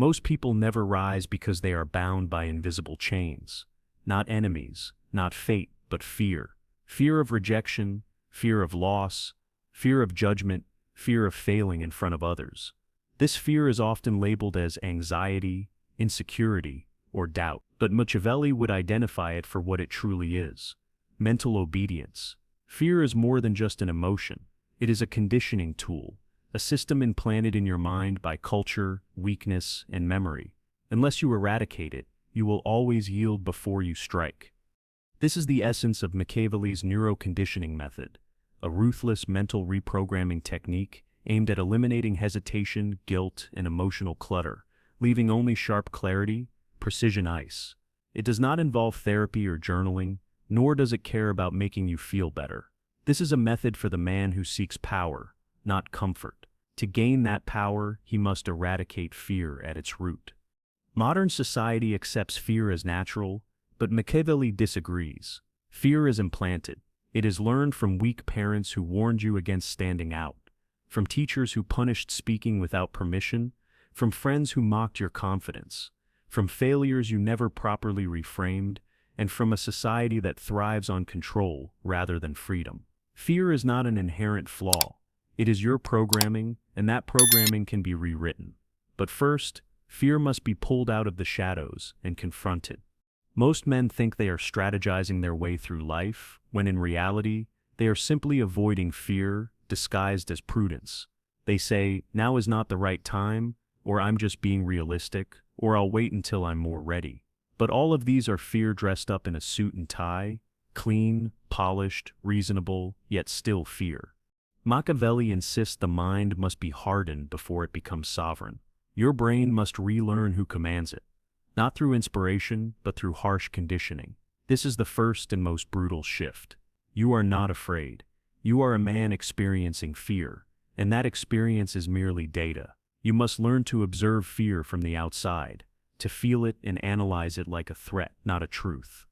Most people never rise because they are bound by invisible chains. Not enemies, not fate, but fear. Fear of rejection, fear of loss, fear of judgment, fear of failing in front of others. This fear is often labeled as anxiety, insecurity, or doubt, but Machiavelli would identify it for what it truly is: mental obedience. Fear is more than just an emotion. It is a conditioning tool, a system implanted in your mind by culture, weakness, and memory. Unless you eradicate it, you will always yield before you strike. This is the essence of Machiavelli's neuro-conditioning method, a ruthless mental reprogramming technique aimed at eliminating hesitation, guilt, and emotional clutter, leaving only sharp clarity, precision ice. It does not involve therapy or journaling, nor does it care about making you feel better. This is a method for the man who seeks power, not comfort. To gain that power, he must eradicate fear at its root. Modern society accepts fear as natural, but Machiavelli disagrees. Fear is implanted. It is learned from weak parents who warned you against standing out, from teachers who punished speaking without permission, from friends who mocked your confidence, from failures you never properly reframed, and from a society that thrives on control rather than freedom. Fear is not an inherent flaw. It is your programming, and that programming can be rewritten. But first, fear must be pulled out of the shadows and confronted. Most men think they are strategizing their way through life, when in reality, they are simply avoiding fear, disguised as prudence. They say, "Now is not the right time," or "I'm just being realistic," or "I'll wait until I'm more ready." But all of these are fear dressed up in a suit and tie, clean, polished, reasonable, yet still fear. Machiavelli insists the mind must be hardened before it becomes sovereign. Your brain must relearn who commands it, not through inspiration, but through harsh conditioning. This is the first and most brutal shift. You are not afraid. You are a man experiencing fear, and that experience is merely data. You must learn to observe fear from the outside, to feel it and analyze it like a threat, not a truth.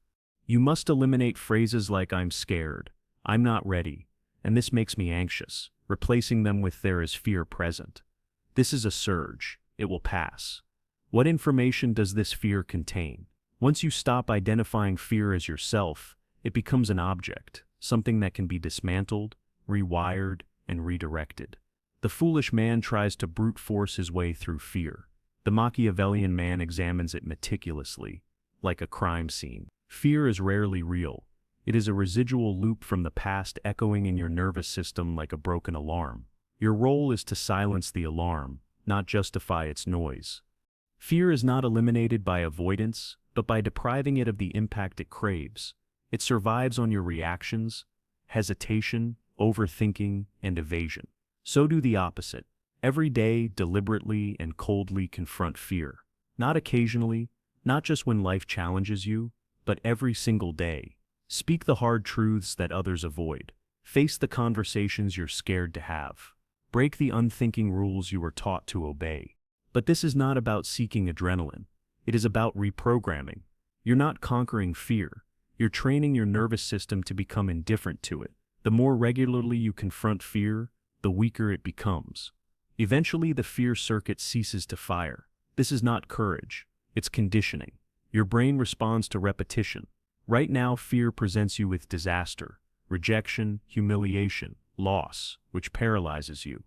You must eliminate phrases like "I'm scared," "I'm not ready," and "this makes me anxious," replacing them with "there is fear present." This is a surge. It will pass. What information does this fear contain? Once you stop identifying fear as yourself, it becomes an object, something that can be dismantled, rewired, and redirected. The foolish man tries to brute force his way through fear. The Machiavellian man examines it meticulously, like a crime scene. Fear is rarely real. It is a residual loop from the past echoing in your nervous system like a broken alarm. Your role is to silence the alarm, not justify its noise. Fear is not eliminated by avoidance, but by depriving it of the impact it craves. It survives on your reactions, hesitation, overthinking, and evasion. So do the opposite. Every day, deliberately and coldly confront fear. Not occasionally, not just when life challenges you, but every single day. Speak the hard truths that others avoid. Face the conversations you're scared to have. Break the unthinking rules you were taught to obey. But this is not about seeking adrenaline. It is about reprogramming. You're not conquering fear. You're training your nervous system to become indifferent to it. The more regularly you confront fear, the weaker it becomes. Eventually, the fear circuit ceases to fire. This is not courage. It's conditioning. Your brain responds to repetition. Right now, fear presents you with disaster, rejection, humiliation, loss, which paralyzes you.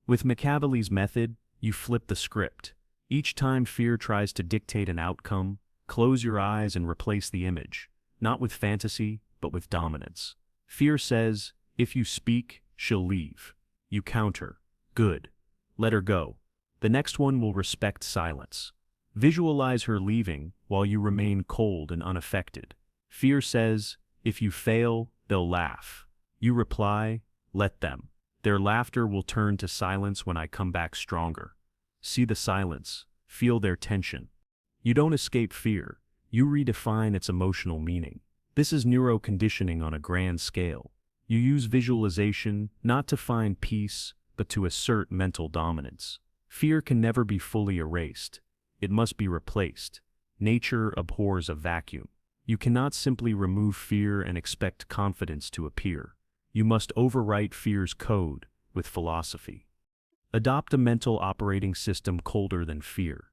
With Machiavelli's method, you flip the script. Each time fear tries to dictate an outcome, close your eyes and replace the image, not with fantasy, but with dominance. Fear says, "If you speak, she'll leave." You counter, "Good. Let her go." The next one will respect silence. Visualize her leaving while you remain cold and unaffected. Fear says, "If you fail, they'll laugh." You reply, "Let them. Their laughter will turn to silence when I come back stronger." See the silence, feel their tension. You don't escape fear, you redefine its emotional meaning. This is neuro-conditioning on a grand scale. You use visualization not to find peace, but to assert mental dominance. Fear can never be fully erased. It must be replaced. Nature abhors a vacuum. You cannot simply remove fear and expect confidence to appear. You must overwrite fear's code with philosophy. Adopt a mental operating system colder than fear.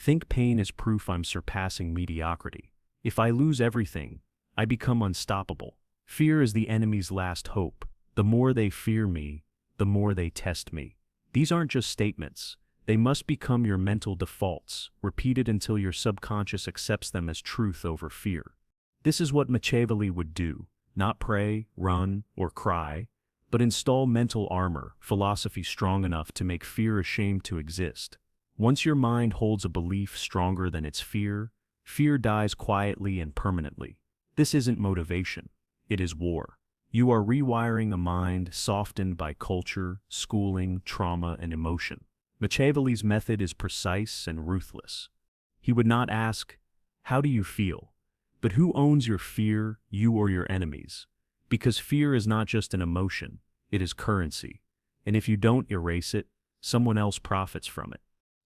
Think pain is proof I'm surpassing mediocrity. If I lose everything, I become unstoppable. Fear is the enemy's last hope. The more they fear me, the more they test me. These aren't just statements. They must become your mental defaults, repeated until your subconscious accepts them as truth over fear. This is what Machiavelli would do, not pray, run, or cry, but install mental armor, philosophy strong enough to make fear ashamed to exist. Once your mind holds a belief stronger than its fear, fear dies quietly and permanently. This isn't motivation. It is war. You are rewiring a mind softened by culture, schooling, trauma, and emotion. Machiavelli's method is precise and ruthless. He would not ask, "How do you feel?" but "Who owns your fear, you or your enemies?" Because fear is not just an emotion, it is currency. And if you don't erase it, someone else profits from it.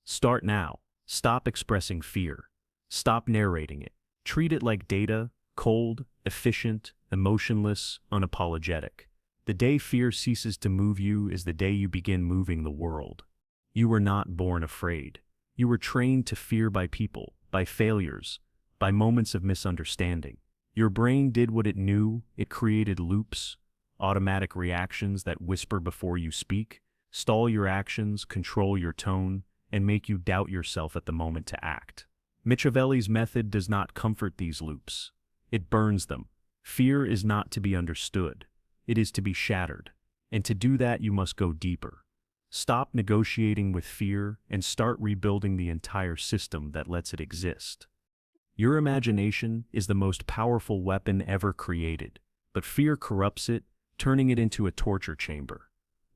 Start now. Stop expressing fear. Stop narrating it. Treat it like data, cold, efficient, emotionless, unapologetic. The day fear ceases to move you is the day you begin moving the world. You were not born afraid. You were trained to fear by people, by failures, by moments of misunderstanding. Your brain did what it knew. It created loops, automatic reactions that whisper before you speak, stall your actions, control your tone, and make you doubt yourself at the moment to act. Machiavelli's method does not comfort these loops. It burns them. Fear is not to be understood. It is to be shattered. And to do that, you must go deeper. Stop negotiating with fear and start rebuilding the entire system that lets it exist. Your imagination is the most powerful weapon ever created, but fear corrupts it, turning it into a torture chamber.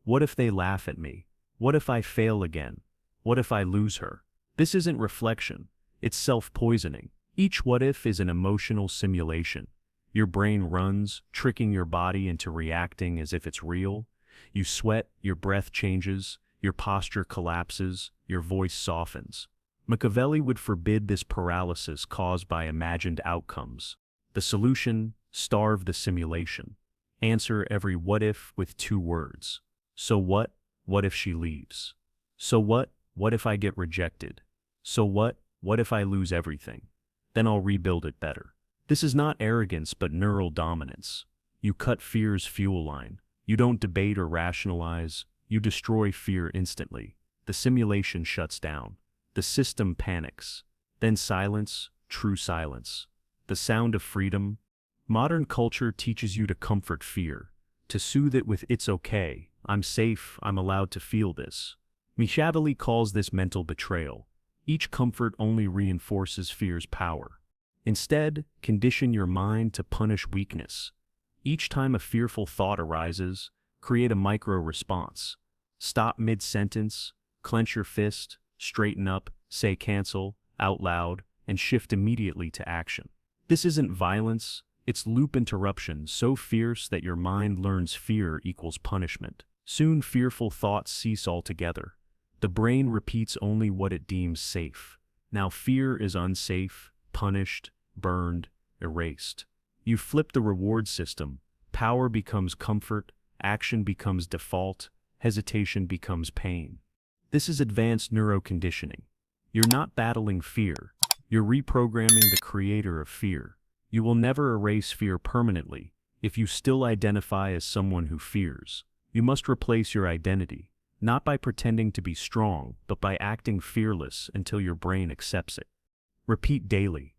What if they laugh at me? What if I fail again? What if I lose her? This isn't reflection, it's self-poisoning. Each what if is an emotional simulation. Your brain runs, tricking your body into reacting as if it's real. You sweat, your breath changes, your posture collapses, your voice softens. Machiavelli would forbid this paralysis caused by imagined outcomes. The solution: starve the simulation. Answer every what if with 2 words. So what? What if she leaves? So what? What if I get rejected? So what? What if I lose everything? Then I'll rebuild it better. This is not arrogance but neural dominance. You cut fear's fuel line. You don't debate or rationalize. You destroy fear instantly. The simulation shuts down. The system panics. Then silence, true silence. The sound of freedom. Modern culture teaches you to comfort fear, to soothe it with "it's okay, I'm safe, I'm allowed to feel this." Machiavelli calls this mental betrayal. Each comfort only reinforces fear's power. Instead, condition your mind to punish weakness. Each time a fearful thought arises, create a micro-response. Stop mid-sentence, clench your fist, straighten up, say cancel, out loud, and shift immediately to action. This isn't violence, it's loop interruption so fierce that your mind learns fear equals punishment. Soon fearful thoughts cease altogether. The brain repeats only what it deems safe. Now fear is unsafe, punished, burned, erased. You flip the reward system. Power becomes comfort, action becomes default, hesitation becomes pain. This is advanced neuro-conditioning. You're not battling fear. You're reprogramming the creator of fear. You will never erase fear permanently if you still identify as someone who fears. You must replace your identity, not by pretending to be strong, but by acting fearless until your brain accepts it. Repeat daily.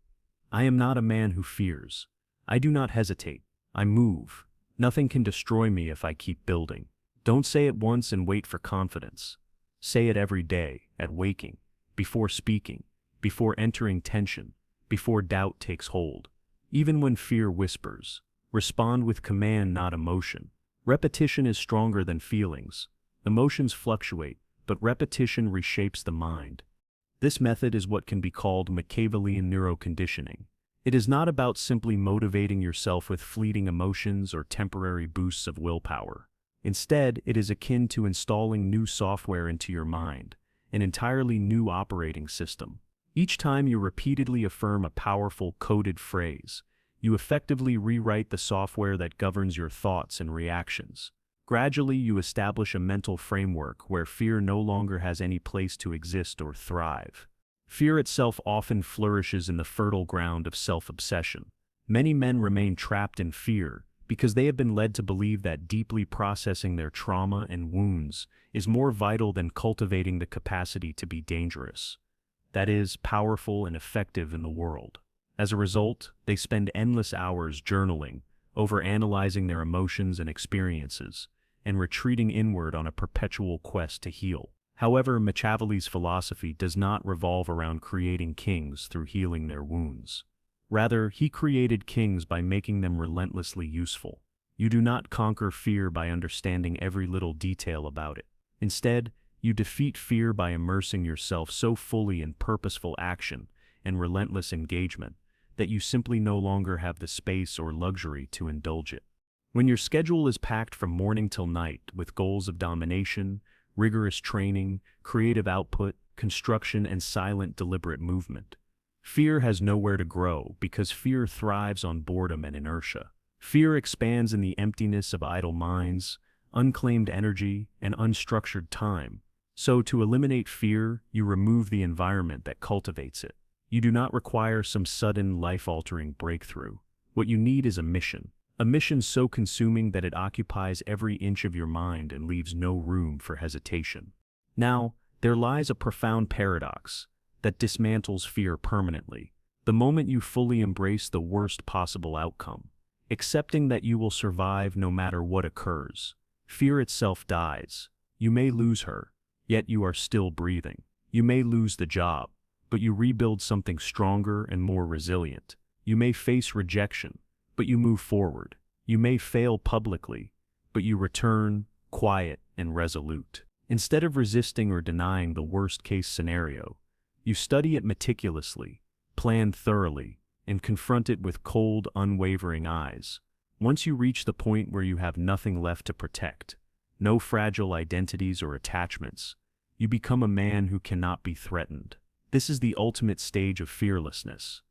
I am not a man who fears. I do not hesitate. I move. Nothing can destroy me if I keep building. Don't say it once and wait for confidence. Say it every day, at waking, before speaking, before entering tension, before doubt takes hold. Even when fear whispers, respond with command, not emotion. Repetition is stronger than feelings. Emotions fluctuate, but repetition reshapes the mind. This method is what can be called Machiavellian neuroconditioning. It is not about simply motivating yourself with fleeting emotions or temporary boosts of willpower. Instead, it is akin to installing new software into your mind, an entirely new operating system. Each time you repeatedly affirm a powerful coded phrase, you effectively rewrite the software that governs your thoughts and reactions. Gradually, you establish a mental framework where fear no longer has any place to exist or thrive. Fear itself often flourishes in the fertile ground of self-obsession. Many men remain trapped in fear because they have been led to believe that deeply processing their trauma and wounds is more vital than cultivating the capacity to be dangerous. That is, powerful and effective in the world. As a result, they spend endless hours journaling, overanalyzing their emotions and experiences, and retreating inward on a perpetual quest to heal. However, Machiavelli's philosophy does not revolve around creating kings through healing their wounds. Rather, he created kings by making them relentlessly useful. You do not conquer fear by understanding every little detail about it. Instead, you defeat fear by immersing yourself so fully in purposeful action and relentless engagement that you simply no longer have the space or luxury to indulge it. When your schedule is packed from morning till night with goals of domination, rigorous training, creative output, construction, and silent, deliberate movement, fear has nowhere to grow because fear thrives on boredom and inertia. Fear expands in the emptiness of idle minds, unclaimed energy, and unstructured time. So, to eliminate fear, you remove the environment that cultivates it. You do not require some sudden, life-altering breakthrough. What you need is a mission so consuming that it occupies every inch of your mind and leaves no room for hesitation. Now, there lies a profound paradox that dismantles fear permanently. The moment you fully embrace the worst possible outcome, accepting that you will survive no matter what occurs, fear itself dies. You may lose her, yet you are still breathing. You may lose the job, but you rebuild something stronger and more resilient. You may face rejection, but you move forward. You may fail publicly, but you return, quiet and resolute. Instead of resisting or denying the worst-case scenario, you study it meticulously, plan thoroughly, and confront it with cold, unwavering eyes. Once you reach the point where you have nothing left to protect, no fragile identities or attachments, you become a man who cannot be threatened. This is the ultimate stage of fearlessness.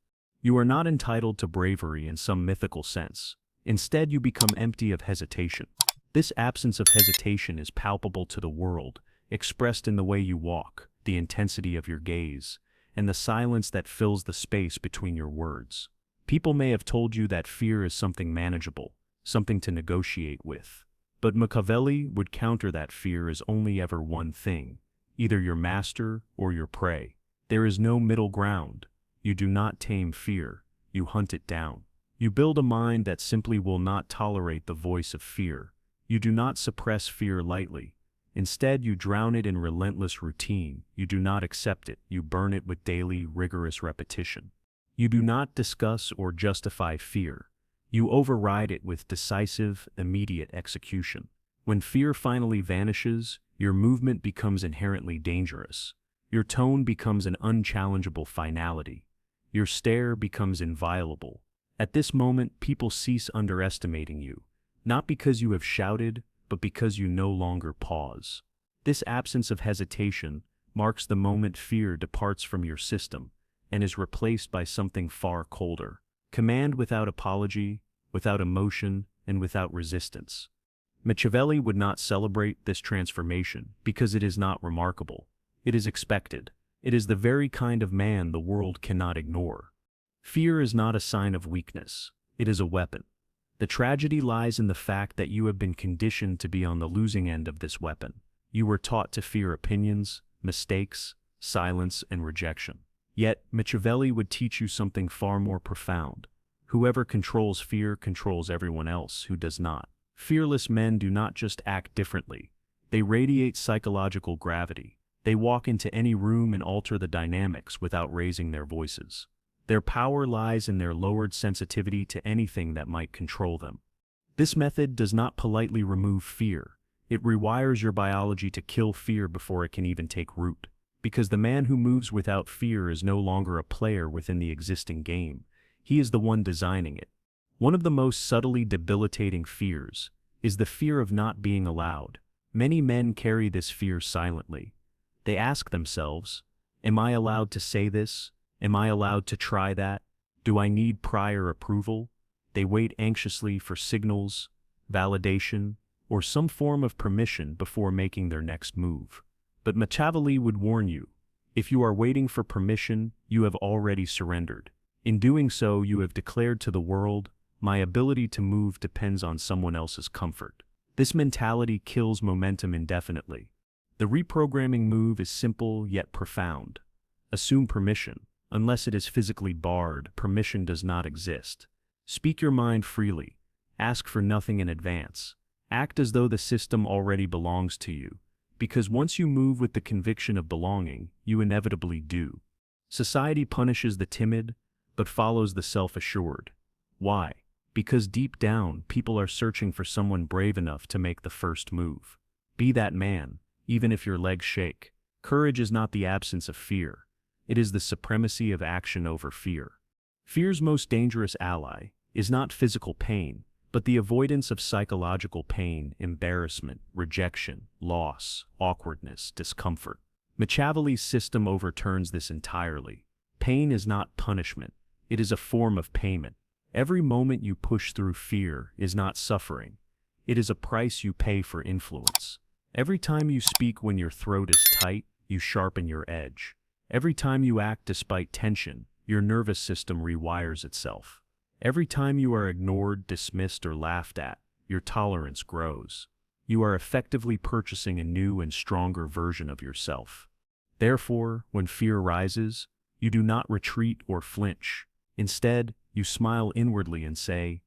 You are not entitled to bravery in some mythical sense. Instead, you become empty of hesitation. This absence of hesitation is palpable to the world, expressed in the way you walk, the intensity of your gaze, and the silence that fills the space between your words. People may have told you that fear is something manageable, something to negotiate with. But Machiavelli would counter that fear is only ever one thing, either your master or your prey. There is no middle ground. You do not tame fear, you hunt it down. You build a mind that simply will not tolerate the voice of fear. You do not suppress fear lightly. Instead, you drown it in relentless routine. You do not accept it, you burn it with daily, rigorous repetition. You do not discuss or justify fear. You override it with decisive, immediate execution. When fear finally vanishes, your movement becomes inherently dangerous. Your tone becomes an unchallengeable finality. Your stare becomes inviolable. At this moment, people cease underestimating you, not because you have shouted, but because you no longer pause. This absence of hesitation marks the moment fear departs from your system and is replaced by something far colder. Command without apology, without emotion, and without resistance. Machiavelli would not celebrate this transformation because it is not remarkable. It is expected. It is the very kind of man the world cannot ignore. Fear is not a sign of weakness. It is a weapon. The tragedy lies in the fact that you have been conditioned to be on the losing end of this weapon. You were taught to fear opinions, mistakes, silence, and rejection. Yet, Machiavelli would teach you something far more profound. Whoever controls fear controls everyone else who does not. Fearless men do not just act differently. They radiate psychological gravity. They walk into any room and alter the dynamics without raising their voices. Their power lies in their lowered sensitivity to anything that might control them. This method does not politely remove fear. It rewires your biology to kill fear before it can even take root. Because the man who moves without fear is no longer a player within the existing game. He is the one designing it. One of the most subtly debilitating fears is the fear of not being allowed. Many men carry this fear silently. They ask themselves, am I allowed to say this? Am I allowed to try that? Do I need prior approval? They wait anxiously for signals, validation, or some form of permission before making their next move. But Machiavelli would warn you, If you are waiting for permission, you have already surrendered. In doing so, you have declared to the world, my ability to move depends on someone else's comfort. This mentality kills momentum indefinitely. The reprogramming move is simple yet profound. Assume permission. Unless it is physically barred, permission does not exist. Speak your mind freely. Ask for nothing in advance. Act as though the system already belongs to you, because once you move with the conviction of belonging, you inevitably do. Society punishes the timid, but follows the self-assured. Why? Because deep down, people are searching for someone brave enough to make the first move. Be that man, even if your legs shake. Courage is not the absence of fear. It is the supremacy of action over fear. Fear's most dangerous ally is not physical pain, but the avoidance of psychological pain, embarrassment, rejection, loss, awkwardness, discomfort. Machiavelli's system overturns this entirely. Pain is not punishment. It is a form of payment. Every moment you push through fear is not suffering. It is a price you pay for influence. Every time you speak when your throat is tight, you sharpen your edge. Every time you act despite tension, your nervous system rewires itself. Every time you are ignored, dismissed, or laughed at, your tolerance grows. You are effectively purchasing a new and stronger version of yourself. Therefore, when fear rises, you do not retreat or flinch. Instead, you smile inwardly and say,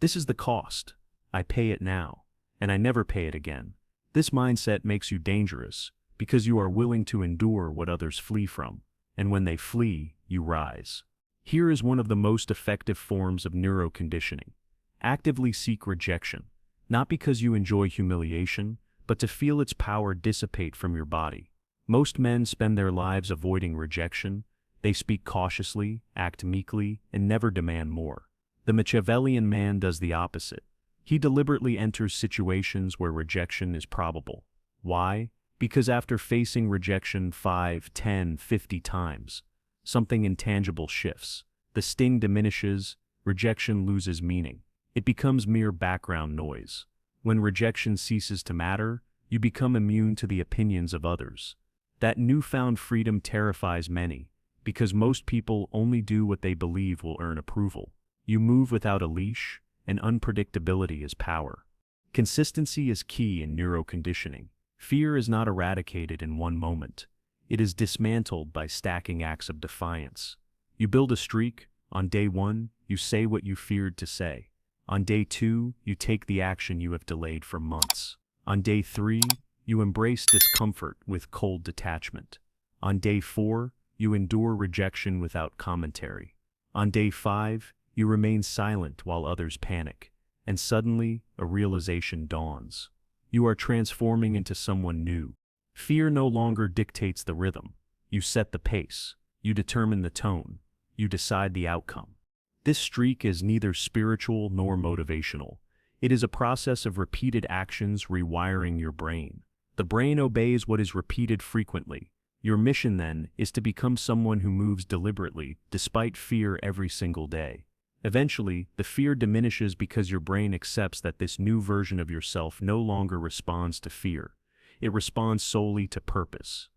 "This is the cost. I pay it now, and I never pay it again." This mindset makes you dangerous, because you are willing to endure what others flee from, and when they flee, you rise. Here is one of the most effective forms of neuro-conditioning. Actively seek rejection, not because you enjoy humiliation, but to feel its power dissipate from your body. Most men spend their lives avoiding rejection. They speak cautiously, act meekly, and never demand more. The Machiavellian man does the opposite. He deliberately enters situations where rejection is probable. Why? Because after facing rejection 5, 10, 50 times, something intangible shifts. The sting diminishes, rejection loses meaning. It becomes mere background noise. When rejection ceases to matter, you become immune to the opinions of others. That newfound freedom terrifies many, because most people only do what they believe will earn approval. You move without a leash, and unpredictability is power. Consistency is key in neuroconditioning. Fear is not eradicated in one moment. It is dismantled by stacking acts of defiance. You build a streak. On day 1, you say what you feared to say. On day 2, you take the action you have delayed for months. On day 3, you embrace discomfort with cold detachment. On day 4, you endure rejection without commentary. On day 5, you remain silent while others panic. And suddenly, a realization dawns. You are transforming into someone new. Fear no longer dictates the rhythm. You set the pace. You determine the tone. You decide the outcome. This streak is neither spiritual nor motivational. It is a process of repeated actions rewiring your brain. The brain obeys what is repeated frequently. Your mission, then, is to become someone who moves deliberately, despite fear every single day. Eventually, the fear diminishes because your brain accepts that this new version of yourself no longer responds to fear. It responds solely to purpose.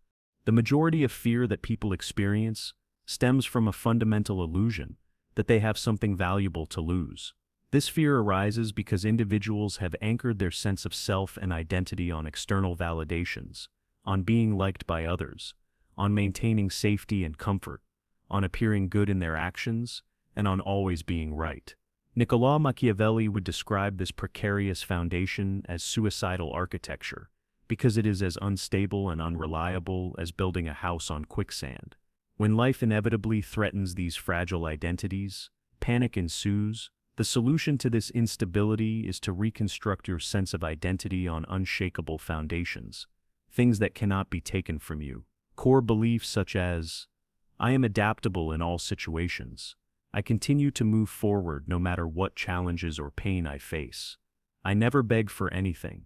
The majority of fear that people experience stems from a fundamental illusion that they have something valuable to lose. This fear arises because individuals have anchored their sense of self and identity on external validations, on being liked by others, on maintaining safety and comfort, on appearing good in their actions, and on always being right. Niccolò Machiavelli would describe this precarious foundation as suicidal architecture, because it is as unstable and unreliable as building a house on quicksand. When life inevitably threatens these fragile identities, panic ensues. The solution to this instability is to reconstruct your sense of identity on unshakable foundations, things that cannot be taken from you. Core beliefs such as, I am adaptable in all situations. I continue to move forward no matter what challenges or pain I face. I never beg for anything.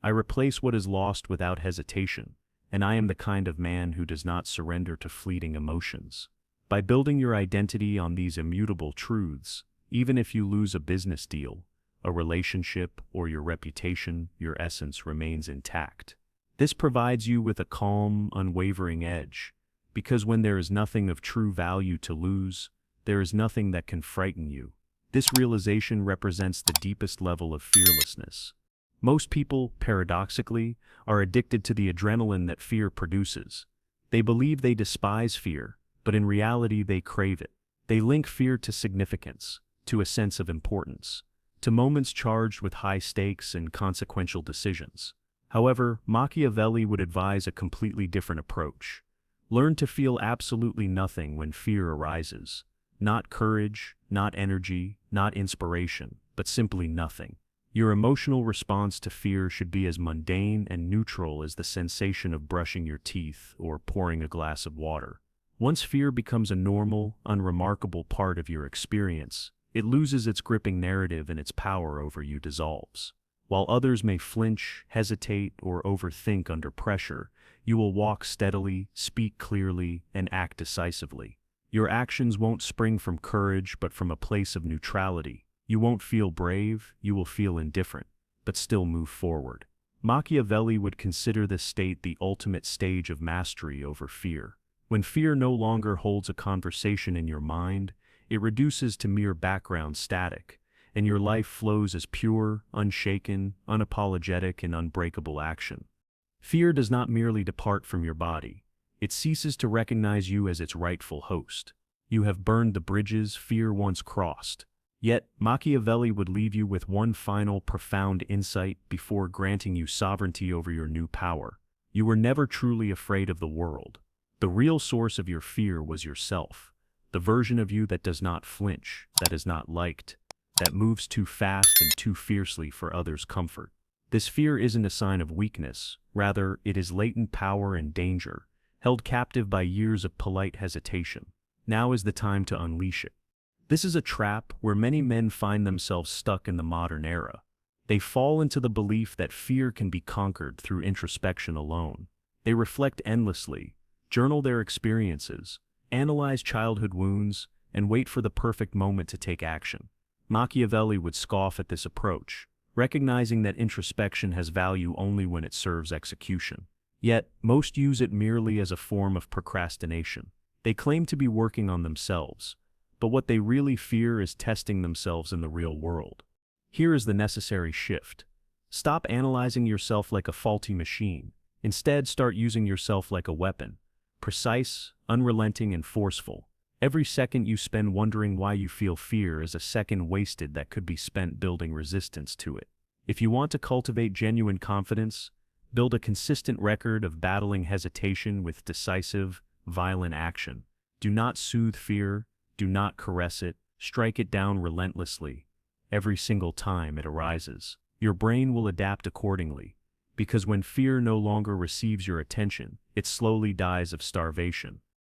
I replace what is lost without hesitation, and I am the kind of man who does not surrender to fleeting emotions. By building your identity on these immutable truths, even if you lose a business deal, a relationship, or your reputation, your essence remains intact. This provides you with a calm, unwavering edge, Because when there is nothing of true value to lose, there is nothing that can frighten you. This realization represents the deepest level of fearlessness. Most people, paradoxically, are addicted to the adrenaline that fear produces. They believe they despise fear, but in reality they crave it. They link fear to significance, to a sense of importance, to moments charged with high stakes and consequential decisions. However, Machiavelli would advise a completely different approach. Learn to feel absolutely nothing when fear arises. Not courage, not energy, not inspiration, but simply nothing. Your emotional response to fear should be as mundane and neutral as the sensation of brushing your teeth or pouring a glass of water. Once fear becomes a normal, unremarkable part of your experience, it loses its gripping narrative and its power over you dissolves. While others may flinch, hesitate, or overthink under pressure, you will walk steadily, speak clearly, and act decisively. Your actions won't spring from courage but from a place of neutrality. You won't feel brave, you will feel indifferent, but still move forward. Machiavelli would consider this state the ultimate stage of mastery over fear. When fear no longer holds a conversation in your mind, it reduces to mere background static, and your life flows as pure, unshaken, unapologetic, and unbreakable action. Fear does not merely depart from your body. It ceases to recognize you as its rightful host. You have burned the bridges fear once crossed. Yet, Machiavelli would leave you with one final profound insight before granting you sovereignty over your new power. You were never truly afraid of the world. The real source of your fear was yourself, the version of you that does not flinch, that is not liked, that moves too fast and too fiercely for others' comfort. This fear isn't a sign of weakness, rather, it is latent power and danger, held captive by years of polite hesitation. Now is the time to unleash it. This is a trap where many men find themselves stuck in the modern era. They fall into the belief that fear can be conquered through introspection alone. They reflect endlessly, journal their experiences, analyze childhood wounds, and wait for the perfect moment to take action. Machiavelli would scoff at this approach, recognizing that introspection has value only when it serves execution. Yet, most use it merely as a form of procrastination. They claim to be working on themselves, but what they really fear is testing themselves in the real world. Here is the necessary shift. Stop analyzing yourself like a faulty machine. Instead, start using yourself like a weapon. Precise, unrelenting, and forceful. Every second you spend wondering why you feel fear is a second wasted that could be spent building resistance to it. If you want to cultivate genuine confidence, build a consistent record of battling hesitation with decisive, violent action. Do not soothe fear, do not caress it, strike it down relentlessly. Every single time it arises, your brain will adapt accordingly, because when fear no longer receives your attention, it slowly dies of starvation.